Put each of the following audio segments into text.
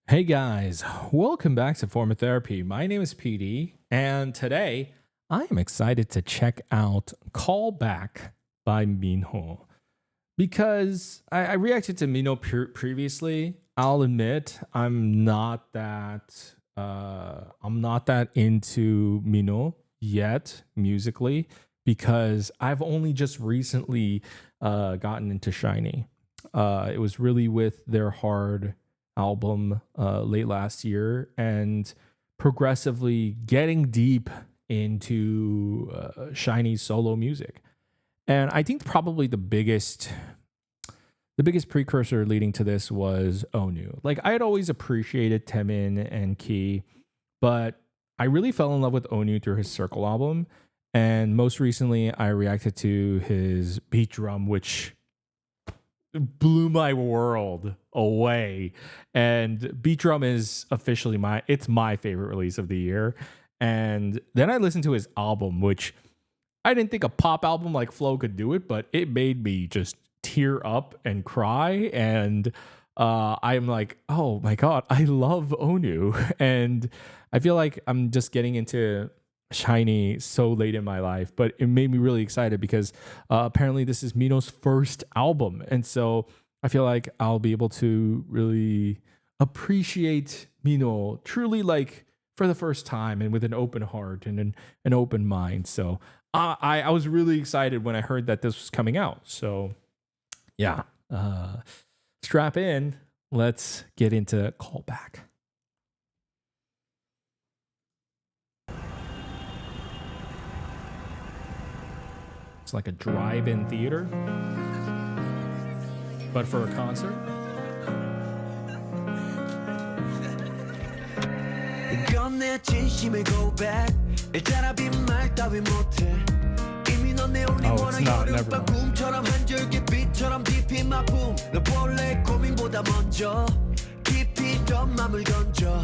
Hey guys, welcome back to Form of Therapy. My name is PD, and today I am excited to check out Call Back by MINHO because I reacted to MINHO previously. I'll admit I'm not that into MINHO yet musically because I've only just recently gotten into Shiny. It was really with their hard album late last year and progressively getting deep into Shiny's solo music. And I think probably the biggest precursor leading to this was Onu. Like I had always appreciated Temin and Key, but I really fell in love with Onu through his Circle album. And most recently I reacted to his Beat Drum, which blew my world away. And Beat Drum is officially my favorite release of the year. And then I listened to his album, which I didn't think a pop album like Flow could do it, but it made me just tear up and cry. And I'm like, oh my God, I love Onu. And I feel like I'm just getting into Shiny so late in my life, but it made me really excited because apparently this is MINHO's first album. And so I feel like I'll be able to really appreciate MINHO truly like for the first time and with an open heart and an open mind. So I was really excited when I heard that this was coming out. So yeah, strap in. Let's get into Callback. It's like a drive-in theater, but for a concert. 이건 내 진심의 고백 일자라 빈말 따위 못해 이미 넌 내 only Oh, one it's not, never 여름밤 mind. 꿈처럼 한 줄기 빛처럼 딥힌 마품 너 본래 고민보다 먼저 깊이 더 맘을 건져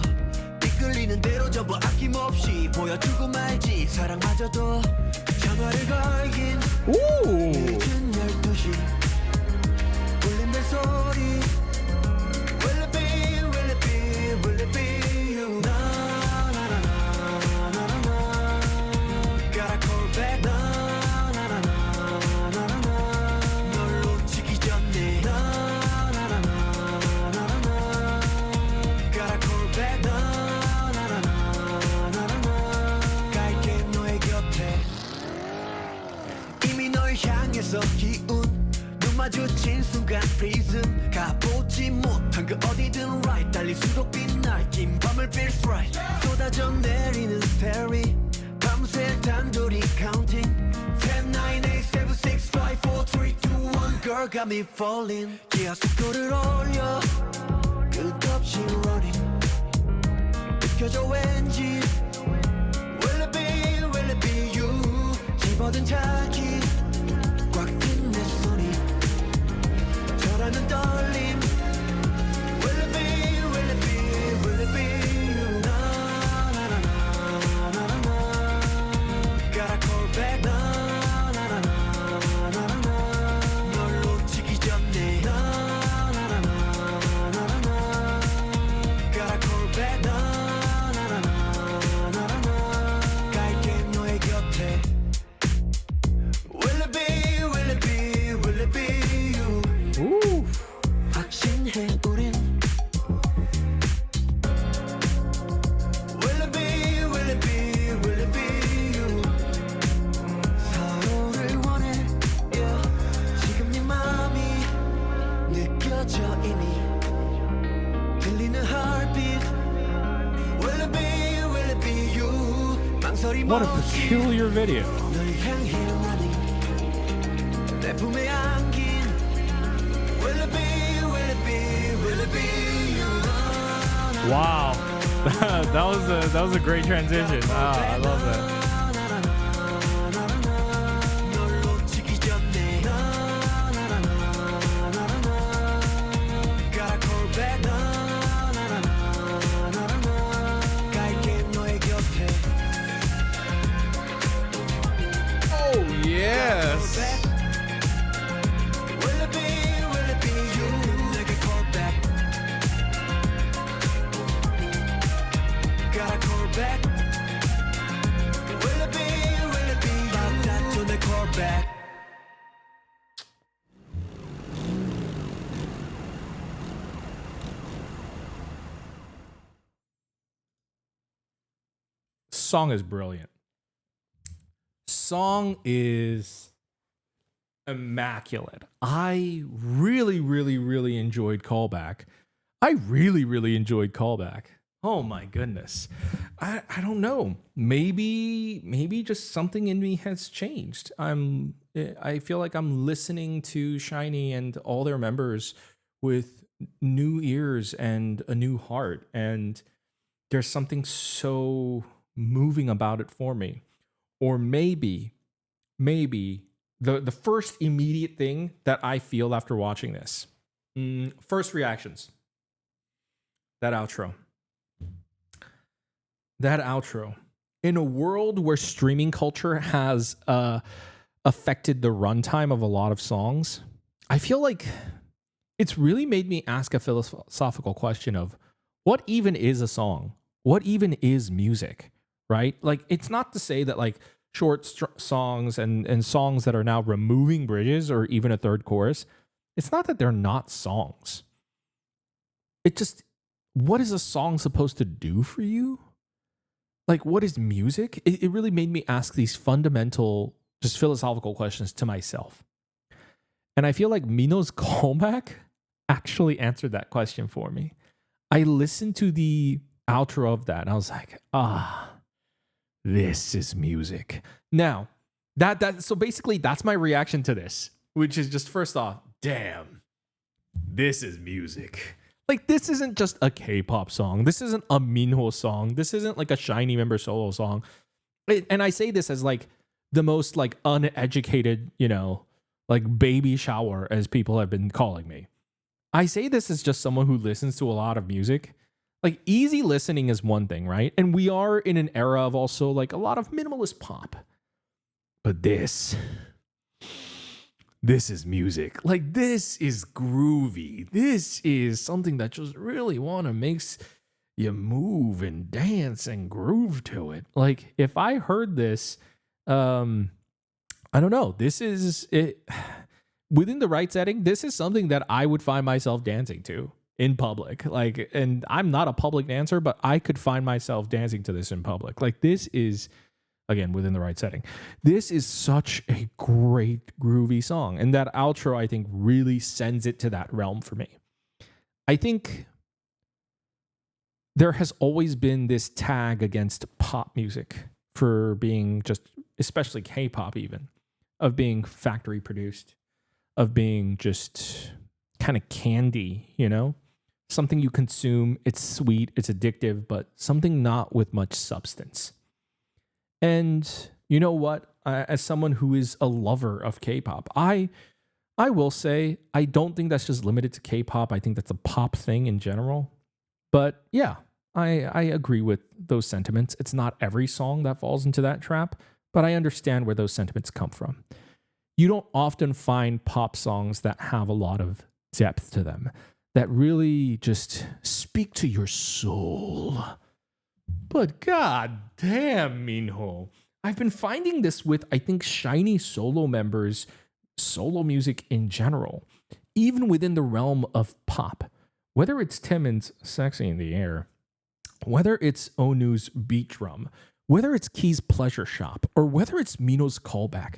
이끌리는 대로 접어 아낌없이 보여주고 말지 사랑마저도 전화를 걸긴 늦은 12시 울린 벨소리 Will it be, will it be, will it be you na na na na na na na Gotta call back na na na na na na na 널 놓치기 전에 na na na na na na na Gotta call back na na na na na na na 갈게 너의 곁에 이미 널 향해서 기운 눈 마주친 순간 프리즘 가보지 못한 그 어디든 right 달릴수록 빛날 긴 밤을 feel right 쏟아져 내리는 스테리 밤새 단둘이 counting 10, 9, 8, 7, 6, 5, 4, 3, 2, 1 Girl got me falling 기아 속도를 올려 끝없이 running 느껴져 왠지 Will it be, will it be you 집어든 자기 꽉 낀 내 손이 저라는 떨림 Will it be, will it be, will it be you na na na na na na na Gotta call back na na na na na na na 널 놓치기 전에 na na na na na na na Gotta call back na na na na na na na 갈게 너의 곁에 Will it be, will it be, will it be you Ooh. 확신해 우린 Will it be, will it be, will it be you 서로를 원해 yeah. 지금 네 맘이 느껴져 이미 들리는 heartbeat Will it be, will it be you 망설임 What a 없이 peculiar video. 널 향해 running 내 품에 안긴 Will it be, will it be, will it be you Wow. that was a great transition. I love that. 널 놓치기 전에 Gotta call back 갈게 너의 곁에 Oh yes. Will it be, will it be you 내게 call back back? Will it be, will it be? 받아줘 내 call back. Song is brilliant. Song is immaculate. I really, really, really enjoyed Callback. I really, really enjoyed Callback. Oh my goodness. I don't know. Maybe just something in me has changed. I feel like I'm listening to Shiny and all their members with new ears and a new heart. And there's something so moving about it for me. Or maybe the first immediate thing that I feel after watching this. First reactions. That outro. In a world where streaming culture has affected the runtime of a lot of songs, I feel like it's really made me ask a philosophical question of what even is a song? What even is music? Right? Like, it's not to say that like short songs and songs that are now removing bridges or even a third chorus, it's not that they're not songs. It just, what is a song supposed to do for you? Like, what is music? It really made me ask these fundamental, just philosophical questions to myself. And I feel like MINHO's Callback actually answered that question for me. I listened to the outro of that and I was like, this is music. Now, so basically that's my reaction to this, which is just first off, damn, this is music. Like, this isn't just a K-pop song. This isn't a MINHO song. This isn't like a Shiny member solo song. And I say this as like the most like uneducated, like baby shower, as people have been calling me. I say this as just someone who listens to a lot of music. Like, easy listening is one thing, right? And we are in an era of also like a lot of minimalist pop. But this is music. Like, this is groovy. This is something that just really makes you move and dance and groove to it. Like, if I heard this, I don't know. This is it within the right setting. This is something that I would find myself dancing to in public. Like, and I'm not a public dancer, but I could find myself dancing to this in public. Like, this is, again, within the right setting. This is such a great groovy song. And that outro, I think, really sends it to that realm for me. I think there has always been this tag against pop music for being just, especially K-pop even, of being factory produced, of being just kind of candy, something you consume. It's sweet, it's addictive, but something not with much substance. And you know what? As someone who is a lover of K-pop, I will say I don't think that's just limited to K-pop. I think that's a pop thing in general. But yeah, I agree with those sentiments. It's not every song that falls into that trap, but I understand where those sentiments come from. You don't often find pop songs that have a lot of depth to them, that really just speak to your soul. But god damn, MINHO. I've been finding this with, I think, Shiny solo members, solo music in general, even within the realm of pop. Whether it's Taemin's Sexy in the Air, whether it's Onu's Beat Drum, whether it's Key's Pleasure Shop, or whether it's MINHO's Callback,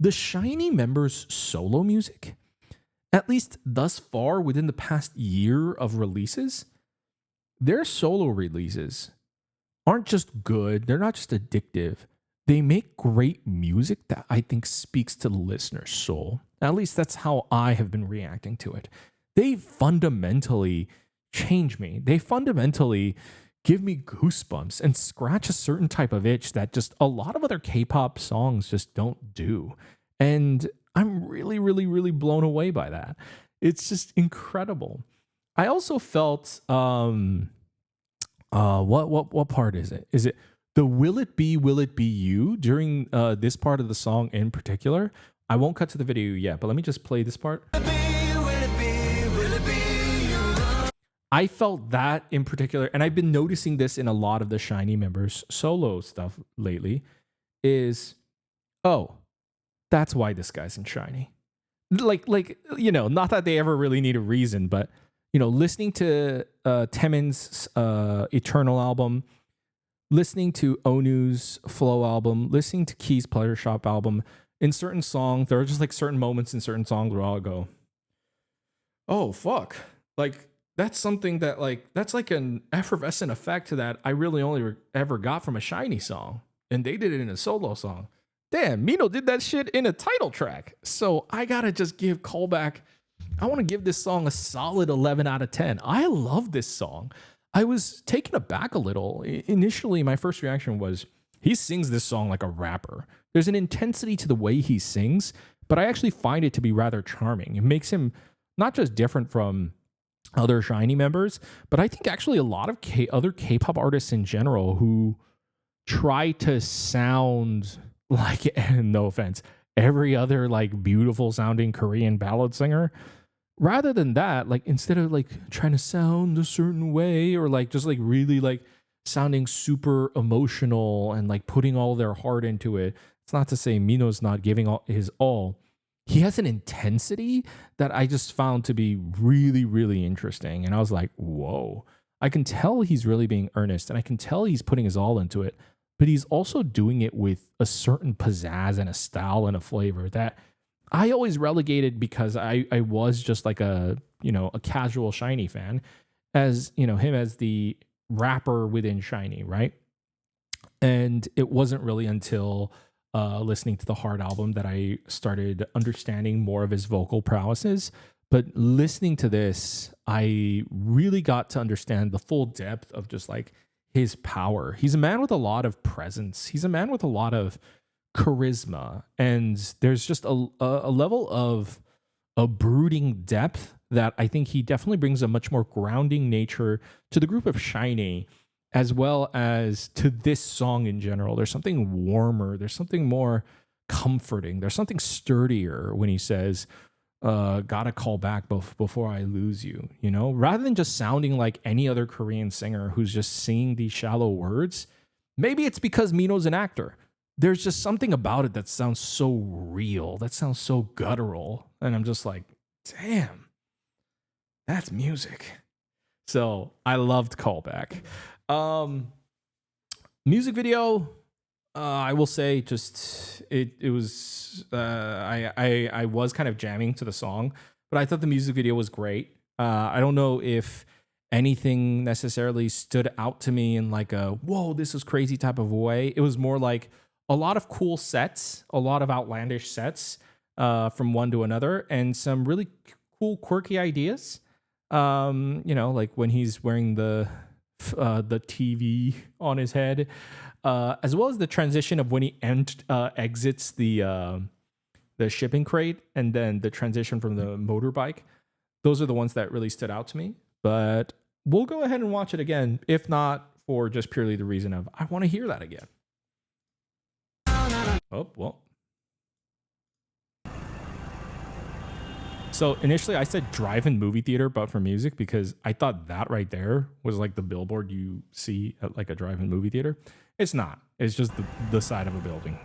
the Shiny members' solo music, at least thus far within the past year of releases, their solo releases aren't just good, they're not just addictive. They make great music that I think speaks to the listener's soul. At least that's how I have been reacting to it. They fundamentally change me. They fundamentally give me goosebumps and scratch a certain type of itch that just a lot of other K-pop songs just don't do. And I'm really, really, really blown away by that. It's just incredible. I also felt what part is it? Is it the Will It Be You during this part of the song in particular? I won't cut to the video yet, but let me just play this part. I felt that in particular, and I've been noticing this in a lot of the Shiny members' solo stuff lately, is, oh, that's why this guy's in Shiny. Like not that they ever really need a reason, but listening to Temin's Eternal album, listening to Onu's Flow album, listening to Key's Pleasure Shop album, in certain songs, there are just like certain moments in certain songs where I'll go, oh fuck, like that's something that that's like an effervescent effect that I really only ever got from a Shiny song, and they did it in a solo song. Damn, MINHO did that shit in a title track. So I gotta just give Callback. I want to give this song a solid 11 out of 10. I love this song. I was taken aback a little. Initially, my first reaction was, he sings this song like a rapper. There's an intensity to the way he sings, but I actually find it to be rather charming. It makes him not just different from other Shiny members, but I think actually a lot of other K-pop artists in general who try to sound like, no offense, every other like beautiful sounding Korean ballad singer. Rather than that, like instead of like trying to sound a certain way or like just like really like sounding super emotional and like putting all their heart into it. It's not to say MINHO's not giving his all. He has an intensity that I just found to be really, really interesting. And I was like, whoa, I can tell he's really being earnest and I can tell he's putting his all into it. But he's also doing it with a certain pizzazz and a style and a flavor that I always relegated because I was just like a casual Shiny fan, as him as the rapper within Shiny, right? And it wasn't really until listening to the Hard album that I started understanding more of his vocal prowesses. But listening to this, I really got to understand the full depth of just like his power. He's a man with a lot of presence. He's a man with a lot of charisma. And there's just a level of a brooding depth that I think he definitely brings a much more grounding nature to the group of Shiny, as well as to this song in general. There's something warmer. There's something more comforting. There's something sturdier when he says, gotta call back before I lose you, rather than just sounding like any other Korean singer who's just singing these shallow words. Maybe it's because MINHO's an actor. There's just something about it that sounds so real, that sounds so guttural. And I'm just like, damn, that's music. So I loved Callback. Music video, I will say just it was I was kind of jamming to the song, but I thought the music video was great. I don't know if anything necessarily stood out to me in like a whoa, this is crazy type of way. It was more like a lot of cool sets, a lot of outlandish sets from one to another, and some really cool quirky ideas. Like when he's wearing the TV on his head, as well as the transition of when he exits the shipping crate, and then the transition from the motorbike. Those are the ones that really stood out to me. But we'll go ahead and watch it again, if not for just purely the reason of I want to hear that again. Oh, well. So initially I said drive-in movie theater, but for music, because I thought that right there was like the billboard you see at like a drive-in movie theater. It's not. It's just the side of a building.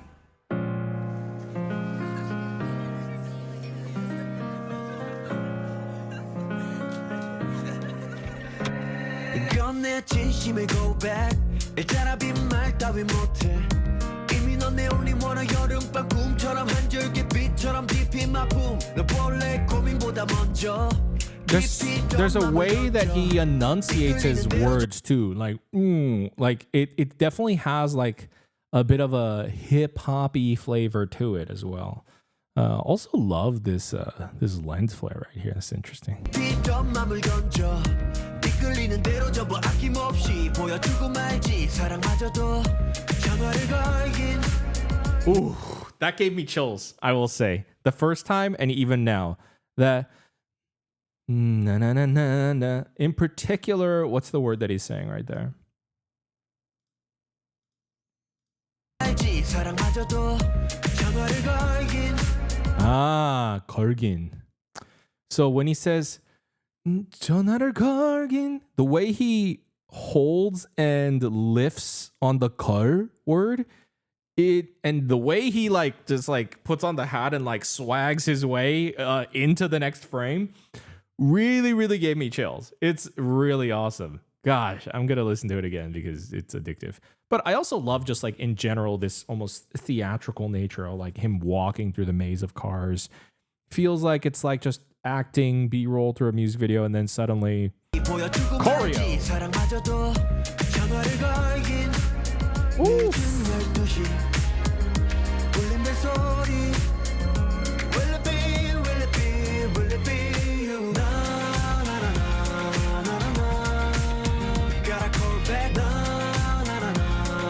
이건 내 진심의 고백 있잖아 빈말 따위 못해 이미 넌 내 only one 여름밤 꿈처럼 한 줄기 빛처럼 깊이 마품 너 원래 고민보다 먼저 There's a way that he enunciates his words too, like it definitely has like a bit of a hip hoppy flavor to it as well. Also love this lens flare right here. That's interesting. 끌리는 대로 전부 아낌없이 보여주고 말지 사랑마저도 장화를 걸긴. Ooh, that gave me chills, I will say. The first time and even now. That na na na na na. In particular, what's the word that he's saying right there? Ah, 걸긴. So when he says 전화를 걸긴. The way he holds and lifts on the 걸 word, it, and the way he like just like puts on the hat and like swags his way into the next frame really gave me chills. It's really awesome. Gosh, I'm gonna listen to it again because it's addictive. But I also love just like in general this almost theatrical nature of like him walking through the maze of cars. Feels like it's like just acting B-roll through a music video and then suddenly choreo. Oof.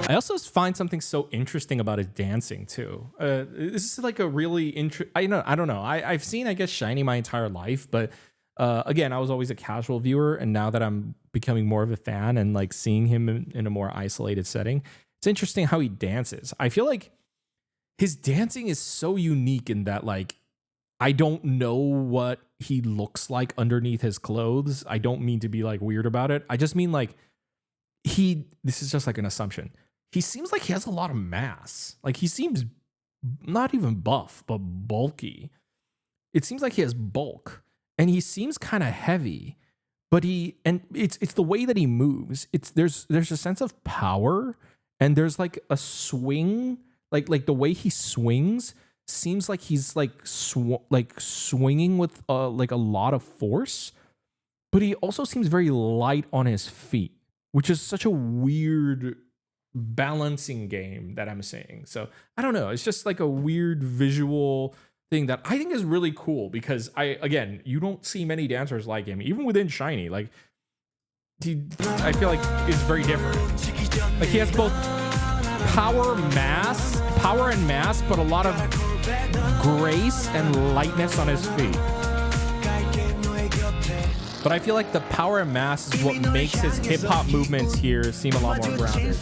I also find something so interesting about his dancing too. This is like a really I don't know. I've seen, I guess, SHINee my entire life, but again, I was always a casual viewer, and now that I'm becoming more of a fan and like seeing him in a more isolated setting, it's interesting how he dances. I feel like his dancing is so unique in that like I don't know what he looks like underneath his clothes. I don't mean to be like weird about it. I just mean like this is just like an assumption. He seems like he has a lot of mass. Like he seems not even buff, but bulky. It seems like he has bulk, and he seems kind of heavy. But it's the way that he moves. There's a sense of power, and there's like a swing, like the way he swings seems like he's like swinging with like a lot of force. But he also seems very light on his feet, which is such a weird balancing game that I'm seeing. So I don't know. It's just like a weird visual thing that I think is really cool because you don't see many dancers like him, even within SHINee. Like I feel like is very different. Like he has both power and mass, but a lot of grace and lightness on his feet. But I feel like the power and mass is what makes his hip-hop movements here seem a lot more grounded.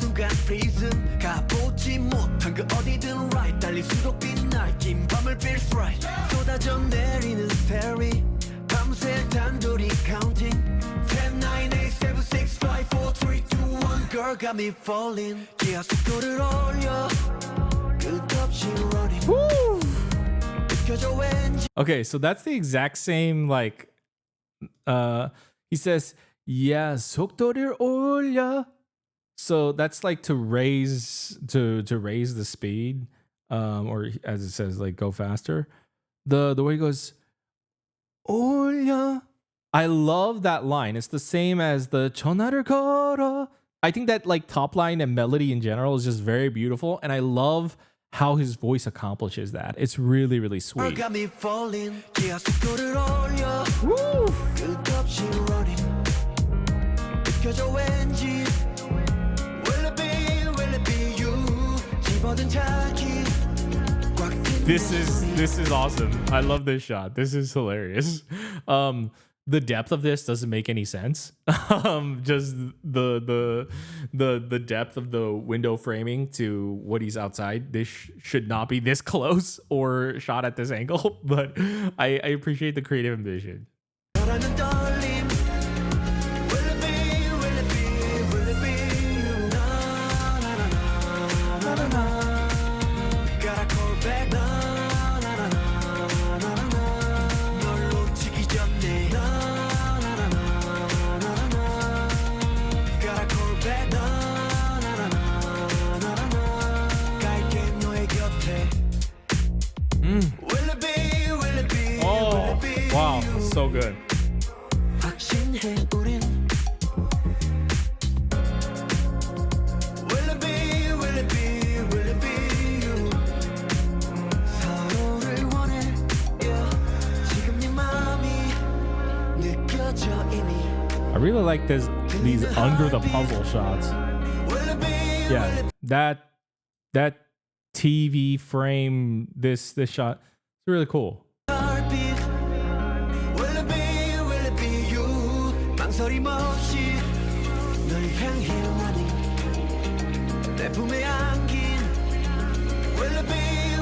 Woo! Okay, so that's the exact same like he says, yeah, 속도를 올려. So that's like to raise the speed, or as it says, like go faster. The way he goes, 올려. I love that line. It's the same as the 전화를 걸어. I think that like top line and melody in general is just very beautiful, and I love how his voice accomplishes that. It's really sweet. Woo! This is awesome. I love this shot. This is hilarious. The depth of this doesn't make any sense. Just the depth of the window framing to what he's outside. This should not be this close or shot at this angle, but I appreciate the creative ambition. Oh, wow, so good. I really like these under the puzzle shots. Yeah, that TV frame, this shot, it's really cool.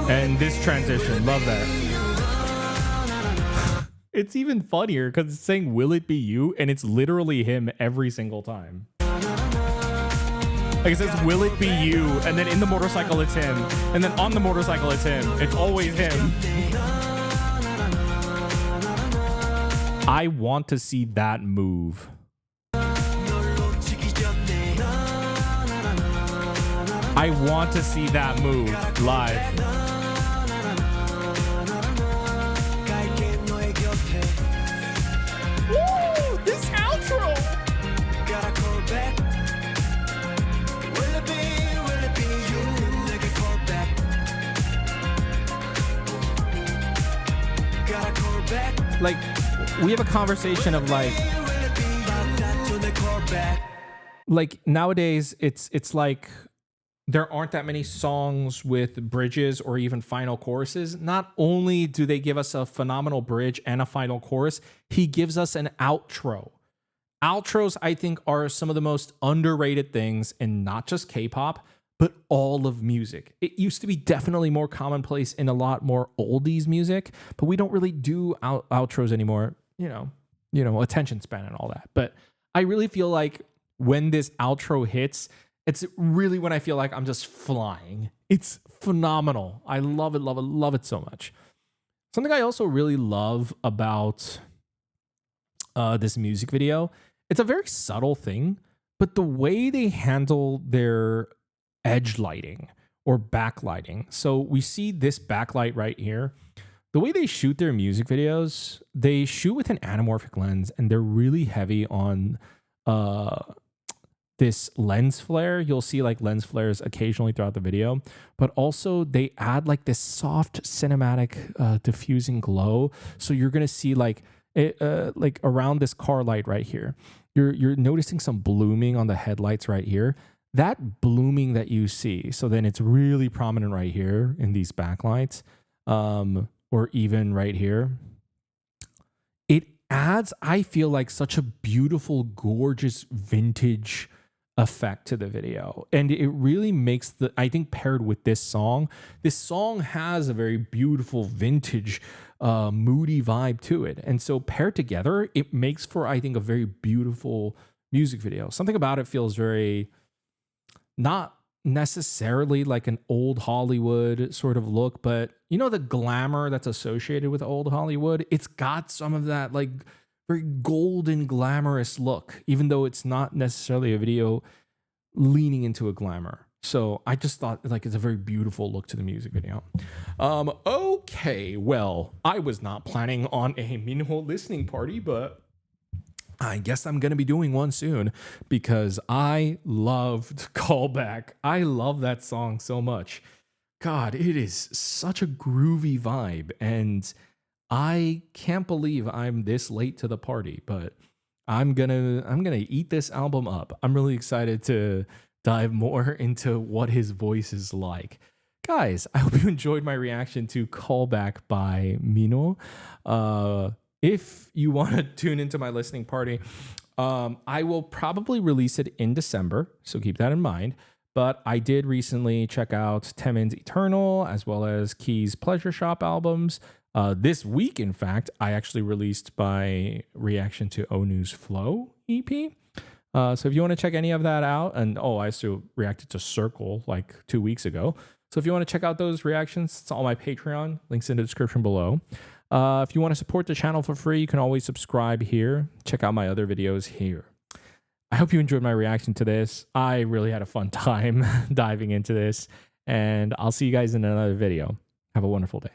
And this transition, love that. It's even funnier because it's saying, "Will it be you?" And it's literally him every single time. Like it says, "Will it be you?" And then in the motorcycle, it's him. And then on the motorcycle, it's him. It's always him. I want to see that move. I want to see that move live. Woo! This outro! Like, we have a conversation of like nowadays it's like there aren't that many songs with bridges or even final choruses. Not only do they give us a phenomenal bridge and a final chorus, he gives us an outro. Outros, I think, are some of the most underrated things in not just K-pop, but all of music. It used to be definitely more commonplace in a lot more oldies music, but we don't really do outros anymore. You know, attention span and all that. But I really feel like when this outro hits, it's really when I feel like I'm just flying. It's phenomenal. I love it, love it, love it so much. Something I also really love about this music video, it's a very subtle thing, but the way they handle their edge lighting or backlighting. So we see this backlight right here. The way they shoot their music videos, they shoot with an anamorphic lens, and they're really heavy on this lens flare. You'll see like lens flares occasionally throughout the video, but also they add like this soft cinematic diffusing glow. So you're gonna see like it, like around this car light right here, you're noticing some blooming on the headlights right here. That blooming that you see, so then it's really prominent right here in these backlights, or even right here. It adds, I feel like, such a beautiful, gorgeous, vintage effect to the video. And it really makes I think paired with this song has a very beautiful, vintage, moody vibe to it. And so paired together, it makes for, I think, a very beautiful music video. Something about it feels very, not necessarily like an old Hollywood sort of look, but you know, the glamour that's associated with old Hollywood, it's got some of that like very golden glamorous look, even though it's not necessarily a video leaning into a glamour. So I just thought like it's a very beautiful look to the music video. Okay, well, I was not planning on a MINHO listening party, but I guess I'm going to be doing one soon because I loved Callback. I love that song so much. God, it is such a groovy vibe, and I can't believe I'm this late to the party, but I'm going to eat this album up. I'm really excited to dive more into what his voice is like. Guys, I hope you enjoyed my reaction to Callback by MINHO. If you want to tune into my listening party, I will probably release it in December, so keep that in mind. But I did recently check out Taemin's Eternal as well as Key's Pleasure Shop albums. This week, in fact, I actually released my reaction to Onu's Flow EP. So if you want to check any of that out, and I also reacted to Circle like 2 weeks ago. So if you want to check out those reactions, it's all my Patreon. Links in the description below. If you want to support the channel for free, you can always subscribe here. Check out my other videos here. I hope you enjoyed my reaction to this. I really had a fun time diving into this, and I'll see you guys in another video. Have a wonderful day.